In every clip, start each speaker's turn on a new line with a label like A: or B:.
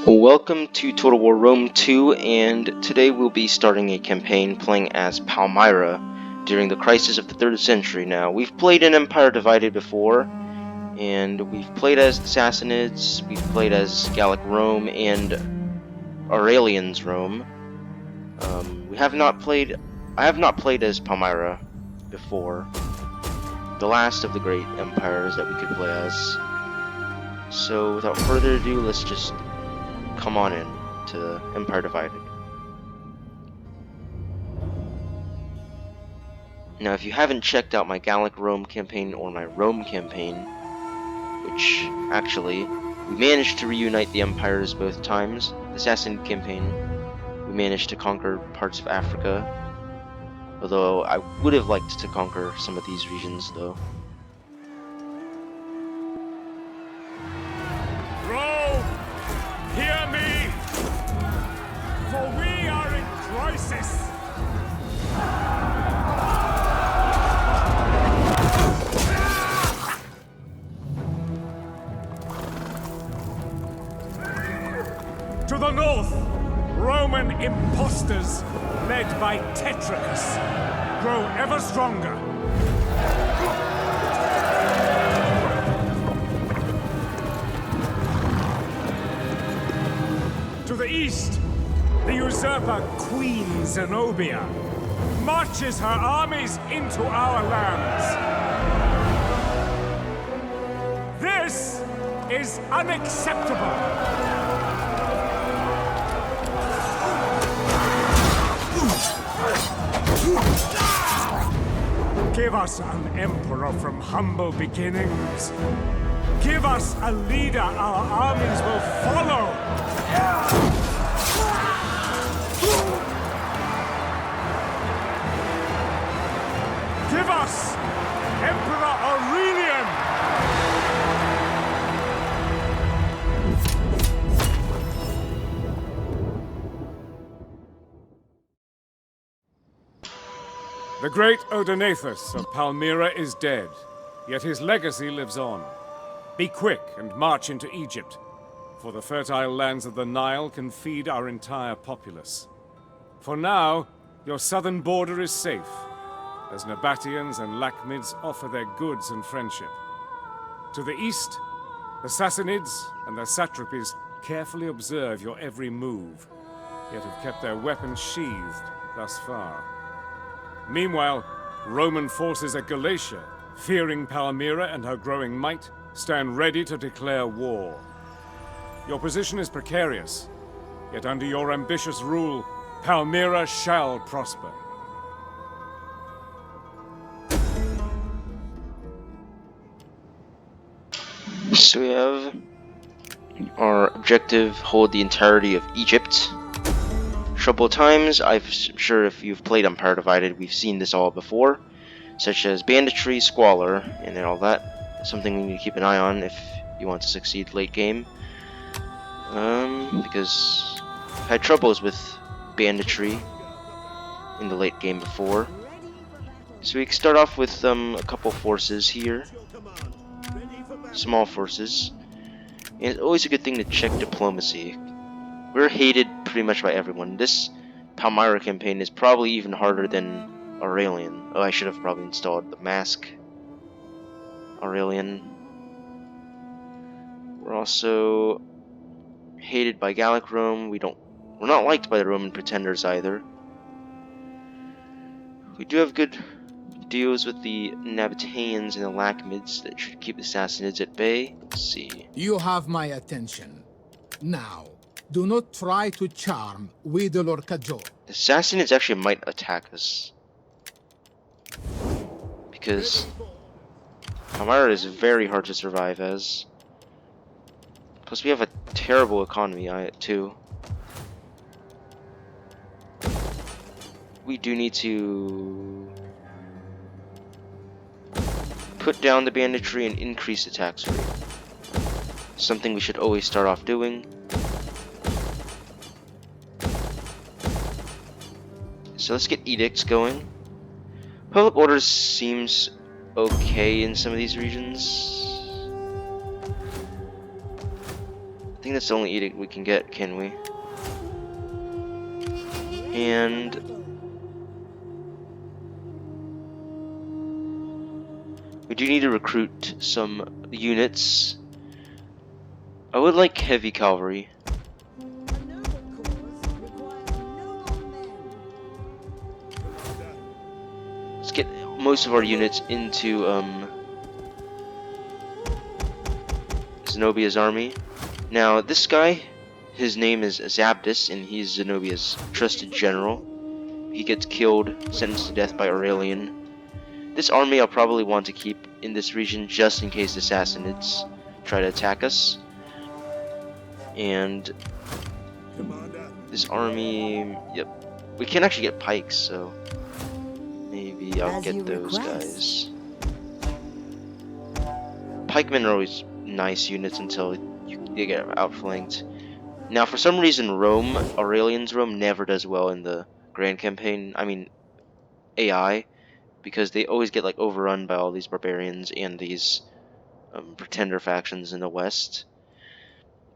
A: Welcome to Total War Rome 2, and today we'll be starting a campaign playing as Palmyra during the crisis of the 3rd century. Now, we've played in Empire Divided before, and we've played as the Sassanids, we've played as Gallic Rome, and Aurelian's Rome. I have not played as Palmyra before, the last of the great empires that we could play as. So, without further ado, let's just come on in to Empire Divided. Now, if you haven't checked out my Gallic Rome campaign or my Rome campaign, which actually we managed to reunite the empires both times. The Sassanid campaign, we managed to conquer parts of Africa, although I would have liked to conquer some of these regions though.
B: Hear me, for we are in crisis. To the north, Roman impostors, led by Tetricus, grow ever stronger. To the east, the usurper Queen Zenobia marches her armies into our lands. This is unacceptable. Give us an emperor from humble beginnings. Give us a leader our armies will follow. Give us Emperor Aurelian! The great Odaenathus of Palmyra is dead, yet his legacy lives on. Be quick and march into Egypt, for the fertile lands of the Nile can feed our entire populace. For now, your southern border is safe, as Nabateans and Lakhmids offer their goods and friendship. To the east, the Sassanids and their satrapies carefully observe your every move, yet have kept their weapons sheathed thus far. Meanwhile, Roman forces at Galatia, fearing Palmyra and her growing might, stand ready to declare war. Your position is precarious, yet under your ambitious rule, Palmyra shall prosper.
A: So we have our objective: hold the entirety of Egypt. Troubled times. I'm sure if you've played Empire Divided, we've seen this all before, such as banditry, squalor, and all that. Something we need to keep an eye on if you want to succeed late game. Because I had troubles with banditry in the late game before. So we can start off with a couple forces here. Small forces. And it's always a good thing to check diplomacy. We're hated pretty much by everyone. This Palmyra campaign is probably even harder than Aurelian. Oh, I should have probably installed the mask. Aurelian. We're also hated by Gallic Rome. We're not liked by the Roman pretenders either. We do have good deals with the Nabateans and the Lakhmids that should keep the Sassanids at bay. Let's see.
C: You have my attention. Now, do not try to charm, wheedle, or cajole.
A: The Sassanids actually might attack us, because Palmyra is very hard to survive as. Plus we have a terrible economy too. We do need to put down the banditry and increase the tax rate. Something we should always start off doing. So let's get edicts going. Public order seems okay in some of these regions. think that's the only edict we can get, can we? And we do need to recruit some units. I would like heavy cavalry. Let's get most of our units into Zenobia's army. Now this guy, his name is Zabdis, and he's Zenobia's trusted general. He gets killed, sentenced to death by Aurelian. This army I'll probably want to keep in this region just in case the Sassanids try to attack us. And this army, yep, we can actually get pikes, so maybe I'll get those guys. Pikemen are always nice units until you get outflanked. Now, for some reason, Rome, Aurelian's Rome, never does well in the Grand Campaign. I mean, AI, because they always get like overrun by all these barbarians and these pretender factions in the west.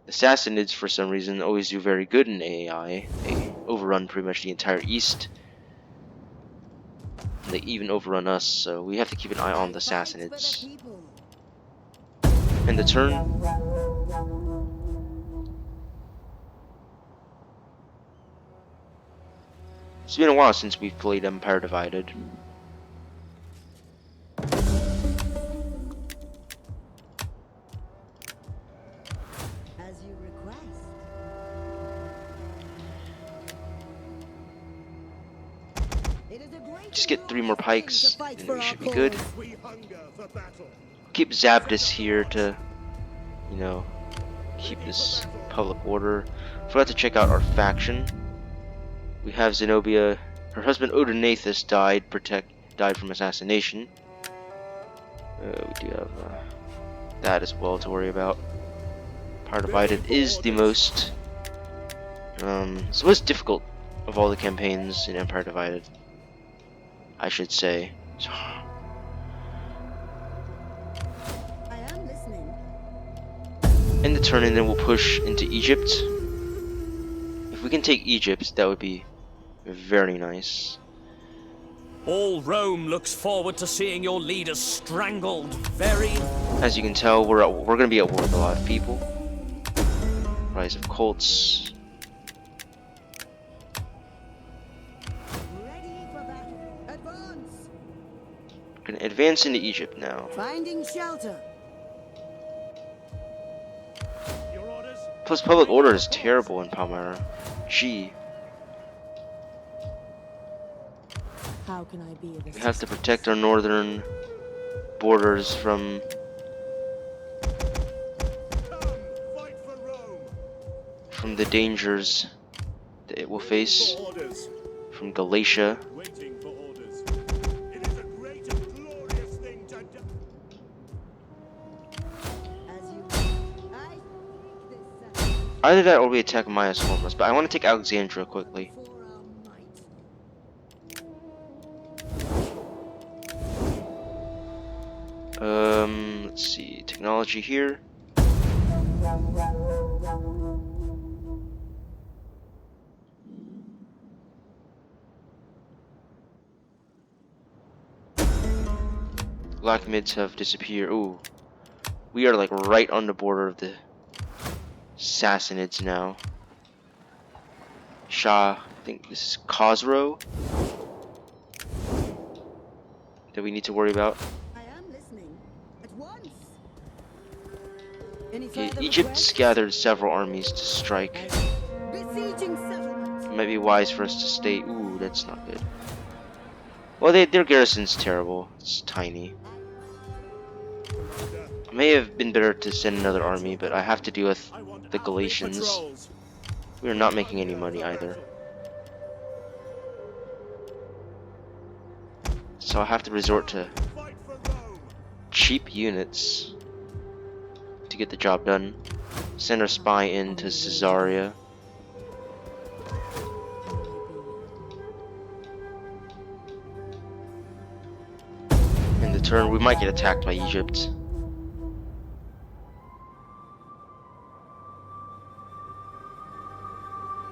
A: The Sassanids, for some reason, always do very good in AI. They overrun pretty much the entire east. And they even overrun us, so we have to keep an eye on the Sassanids. And the turn. It's been a while since we've played Empire Divided. Just get 3 more pikes, and we should be good. Keep Zabdis here to, you know, keep this public order. Forgot to check out our faction. We have Zenobia. Her husband Odenathus died from assassination. We do have that as well to worry about. Empire Divided is the most it's the most difficult of all the campaigns in Empire Divided, I should say.
D: I am listening.
A: End the turn, and then we'll push into Egypt. If we can take Egypt, that would be very nice.
E: All Rome looks forward to seeing your leaders strangled. Very.
A: As you can tell, we're going to be at war with a lot of people. Rise of cults. We're going to advance into Egypt now.
D: Finding shelter.
A: Plus, public order is terrible in Palmyra. Gee.
D: How can I be of
A: We have to protect our northern borders from the dangers that it will face from Galatia. Either that or we attack Maya's Hormuz, but I want to take Alexandria quickly. Let's see, technology here. Black mids have disappeared. Ooh, we are like right on the border of the Sassanids now. Shah, I think this is Khosrow that we need to worry about.
D: I am listening. At once.
A: Okay, Egypt's gathered several armies to strike.
D: Besieging settlement.
A: It might be wise for us to stay. Ooh, that's not good. Well, their garrison's terrible. It's tiny. It may have been better to send another army, but I have to deal with the Galatians. We are not making any money either. So I have to resort to cheap units to get the job done. Send our spy into Caesarea. In the turn, we might get attacked by Egypt.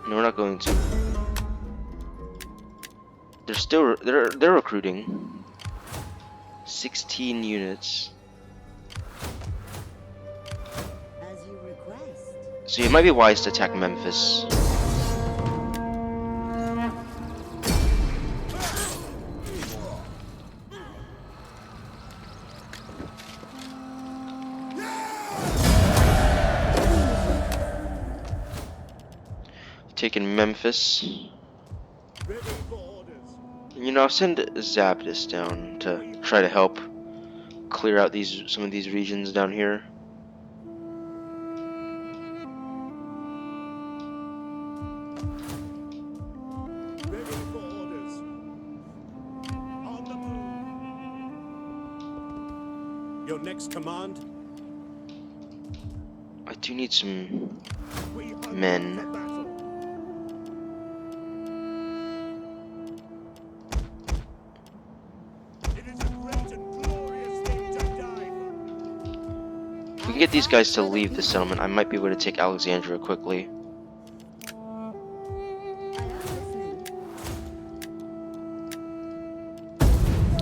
A: No, we're not going to. They're recruiting. 16 units.
D: As you request.
A: So it might be wise to attack Memphis. Taking Memphis. You know, I'll send Zabdis down to try to help clear out some of these regions down here.
F: Your next command?
A: I do need some men. If we can get these guys to leave the settlement, I might be able to take Alexandria quickly.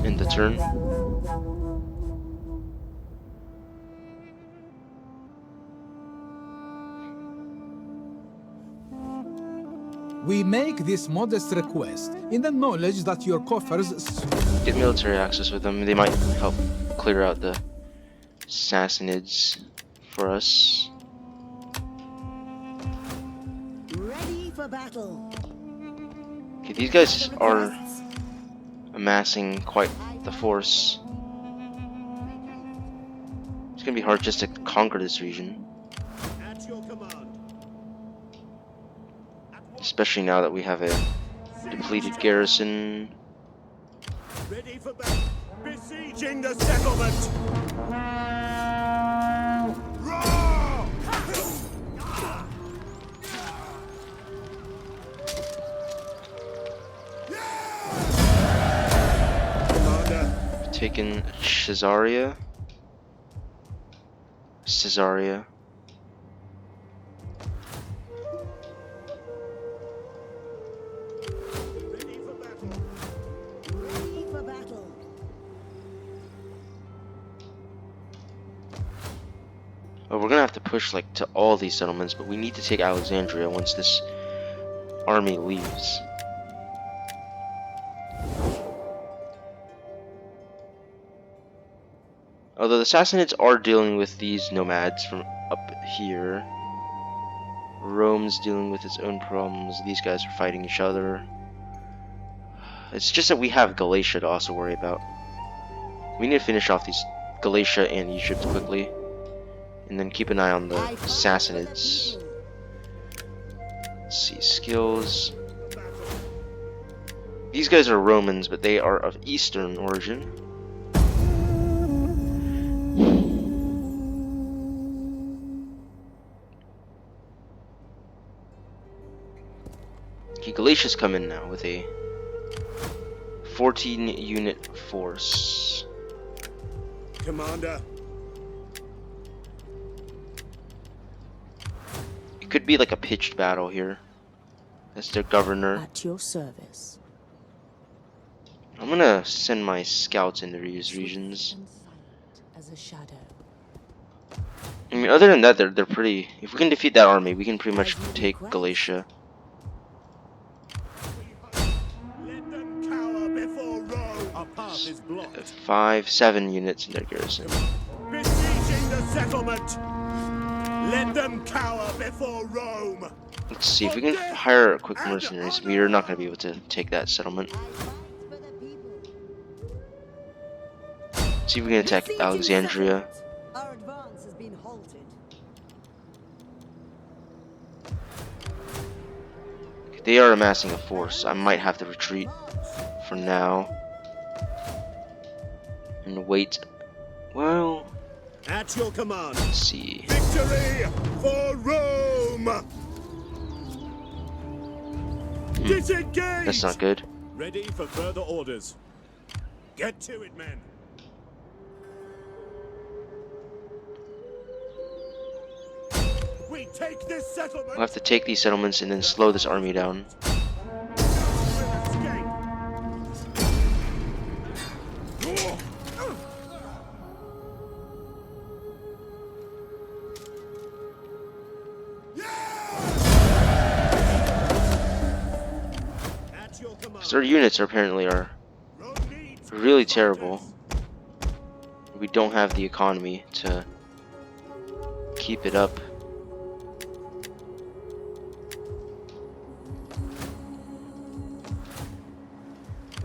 A: End the turn.
C: We make this modest request in the knowledge that your coffers...
A: Get military access with them. They might help clear out the Sassanids for us.
D: Ready for battle.
A: Okay, these guys are amassing quite the force. It's gonna be hard just to conquer this region.
F: At your command.
A: Especially now that we have a depleted garrison.
F: Ready for battle. Besieging the settlement. Roar! Commander.
A: Taken Caesarea.
F: Ready for battle.
D: Ready for battle.
A: Oh, we're gonna have to push like to all these settlements, but we need to take Alexandria once this army leaves. Although the Sassanids are dealing with these nomads from up here. Rome's dealing with its own problems. These guys are fighting each other. It's just that we have Galatia to also worry about. We need to finish off these Galatia and Egypt quickly. And then keep an eye on the Sassanids. Let's see, skills. These guys are Romans, but they are of Eastern origin. Okay, Galatia's come in now with a 14 unit force.
F: Commander.
A: It could be like a pitched battle here. That's their governor.
D: At your service.
A: I'm gonna send my scouts into these regions.
D: And silent as a shadow.
A: I mean, other than that, they're pretty. If we can defeat that army, we can pretty much take Galatia.
F: Let them cower before Rome. Our path is blocked.
A: 7 units in their garrison.
F: Besieging the settlement. Let them cower before Rome.
A: Let's see if we can hire quick mercenaries. We are not gonna be able to take that settlement.
D: I fight for the people.
A: See if we can attack
D: Besieging
A: Alexandria.
D: settlement. Our advance has been halted.
A: They are amassing a force. I might have to retreat for now and wait. Well,
F: At your command.
A: let's see.
F: Victory for Rome. Disengage.
A: That's not good.
F: Ready for further orders. Get to it, men. We take this settlement.
A: We'll have to take these settlements and then slow this army down.
F: Escape. At your command.
A: Because our units are apparently are
F: Rome needs
A: really terrible. We don't have the economy to keep it up.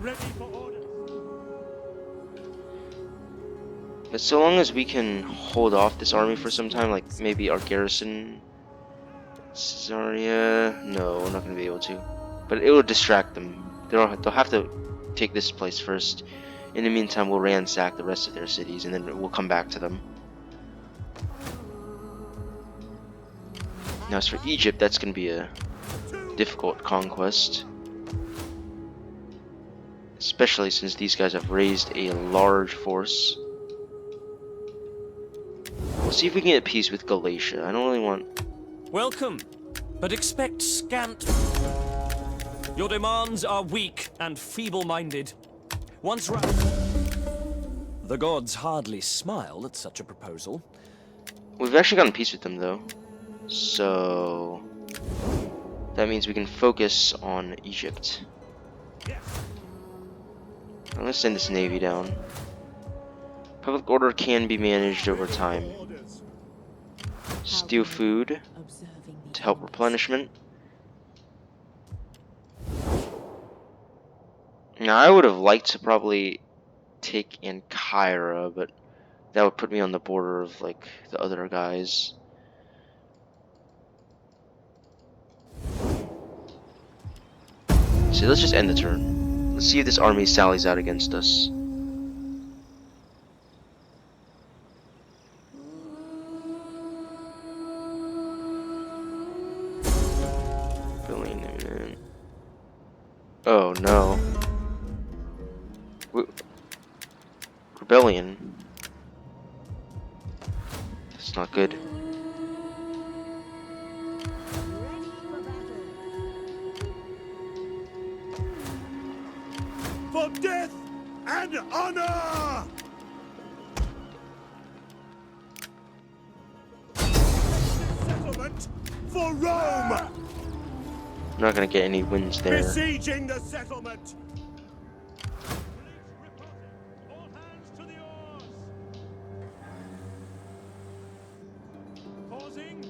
F: ready for order.
A: But so long as we can hold off this army for some time, like maybe our garrison, Caesarea, no, we're not going to be able to. But it will distract them. They'll have to take this place first. In the meantime, we'll ransack the rest of their cities, and then we'll come back to them. Now, as for Egypt, that's going to be a difficult conquest. Especially since these guys have raised a large force. We'll see if we can get peace with Galatia. I don't really want...
E: Welcome, but expect scant. Your demands are weak and feeble-minded. Once round... The gods hardly smile at such a proposal.
A: We've actually gotten peace with them, though. So... that means we can focus on Egypt. I'm gonna send this navy down. Public order can be managed over time. Steal food to help replenishment. Now, I would have liked to probably take Ankara, but that would put me on the border of, like, the other guys. So let's just end the turn. Let's see if this army sallies out against us. Oh no. Rebellion. That's not good.
F: For death and honor! Settlement for Rome!
A: I'm not gonna get any wins there.
F: Besieging the settlement!
B: All hands to the oars! Pausing.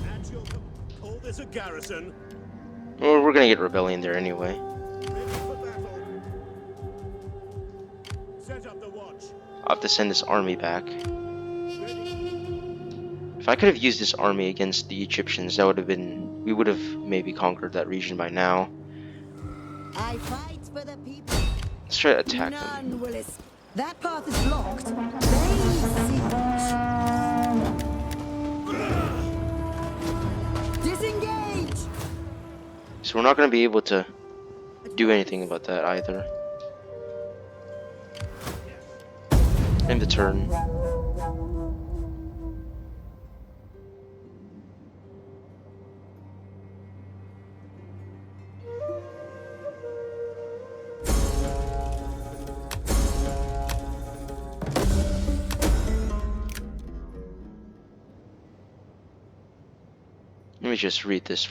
F: At your call this a garrison.
A: Well, we're gonna get rebellion there anyway.
F: Ready for battle. Set up the watch.
A: I'll have to send this army back.
F: Ready.
A: If I could have used this army against the Egyptians, that would have been... we would have maybe conquered that region by now.
D: I fight for the people.
A: Let's try to attack them.
D: None will That path is blocked. They siege. Disengage!
A: So we're not going to be able to do anything about that either. End the turn. Let me just read this.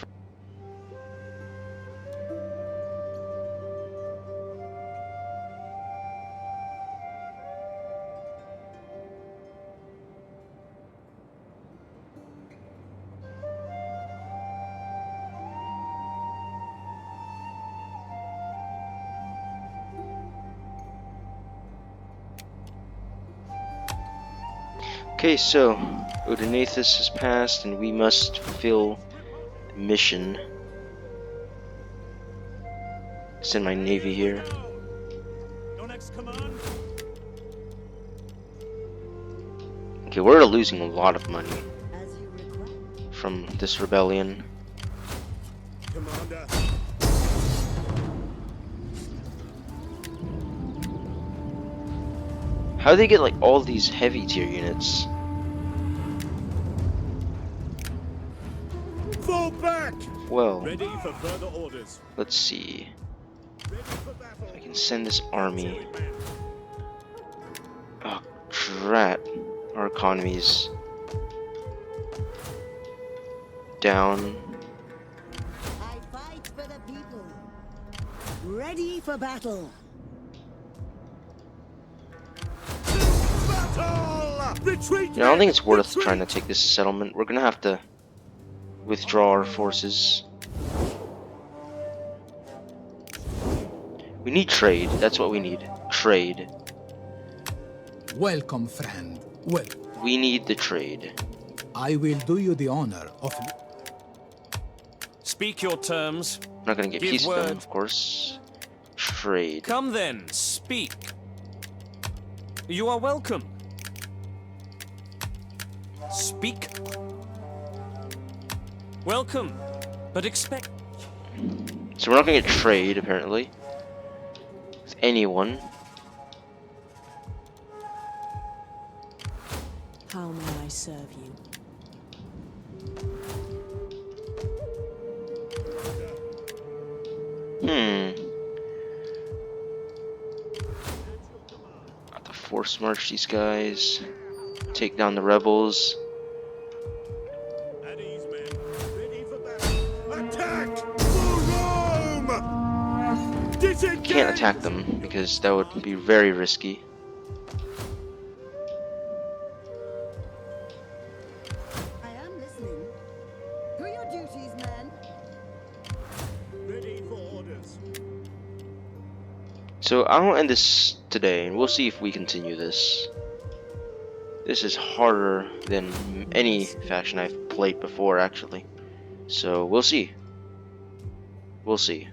A: Okay, so Odaenathus has passed, and we must fulfill the mission. Send my navy here.
F: Your next command.
A: Okay, we're losing a lot of money
D: As you request.
A: from this rebellion.
F: Commander.
A: How do they get like all these heavy tier units?
F: Fall back!
A: Well,
F: Ready for further orders.
A: let's see.
F: Ready for battle.
A: I can send this army.
F: Artillery men.
A: Oh, drat. Our economy's down.
D: I fight for the people. Ready for battle.
F: Battle! Retreat!
A: You know, I don't think it's worth
F: Retreat!
A: trying to take this settlement. We're gonna have to withdraw our forces. We need trade. That's what we need. Trade.
C: Welcome, friend. Well,
A: We need the trade.
C: I will do you the honor of...
E: Speak your terms.
A: I'm not gonna get
E: Give
A: peace with them,
E: word.
A: of course. Trade.
E: Come then, speak. You are welcome. Speak. Welcome, but expect...
A: So we're not gonna get trade, apparently. With anyone.
D: How may I serve you?
A: Have to force march these guys. Take down the rebels.
F: At ease, men. Ready for battle. Attack! For Rome! Disengage!
A: Can't attack them because that would be very risky.
D: I am listening. Do your duties, men.
F: Ready for orders.
A: So I'll end this today, and we'll see if we continue this. This is harder than any faction I've played before, actually. So we'll see. We'll see.